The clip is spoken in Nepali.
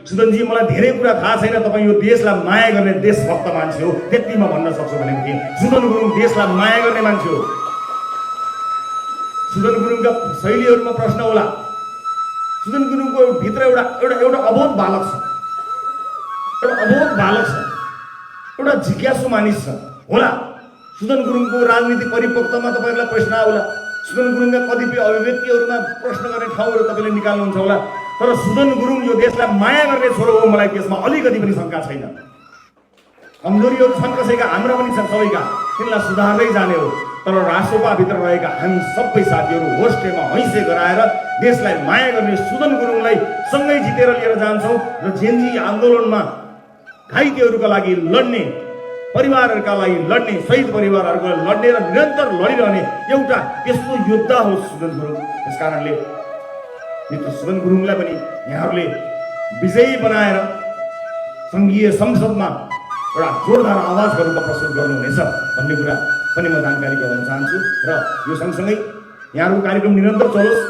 सुदनजी मलाई धेरै कुरा थाहा छैन, तपाईँ यो देशलाई माया गर्ने देशभक्त मान्छे हो, त्यति म भन्न सक्छु भनेको थिएँ। सुदन गुरुङ देशलाई माया गर्ने मान्छे हो। सुदन गुरुङका शैलीहरूमा प्रश्न होला। सुदन गुरुङको भित्र एउटा अबोध बालक छ, एउटा जिज्ञासु मानिस छ होला। सुदन गुरुङको राजनीतिक परिपक्वतामा तपाईँहरूलाई प्रश्न आउला। सुदन गुरुङका कतिपय अभिव्यक्तिहरूमा प्रश्न गर्ने ठाउँहरू तपाईँले निकाल्नुहुन्छ होला। तर सुदन गुरुङ यो देशलाई माया गर्ने छोरो हो, मलाई त्यसमा अलिकति पनि शङ्का छैन। कमजोरीहरू छन् कसैका, हाम्रा पनि छन्, सबैका, तिनलाई सुधार्दै जाने हो। तर राष्ट्रसभाभित्र रहेका हामी सबै साथीहरू होस्टेमा हैसे गराएर देशलाई माया गर्ने सुदन गुरुङलाई सँगै जितेर लिएर जान्छौँ र जेनजी आन्दोलनमा घाइतेहरूका लागि लड्ने, परिवारहरूका लागि लड्ने, शहीद परिवारहरूका लागि लड्ने र निरन्तर लडिरहने एउटा त्यस्तो योद्धा हो सुदन गुरुङ। त्यसकारणले मित्र सुदन गुरुङलाई पनि यहाँहरूले विजयी बनाएर सङ्घीय संसदमा एउटा जोरदार आवाजका रूपमा प्रस्तुत गर्नुहुनेछ भन्ने कुरा पनि म जानकारी गराउन चाहन्छु। र यो सँगसँगै यहाँहरूको कार्यक्रम निरन्तर चलोस्।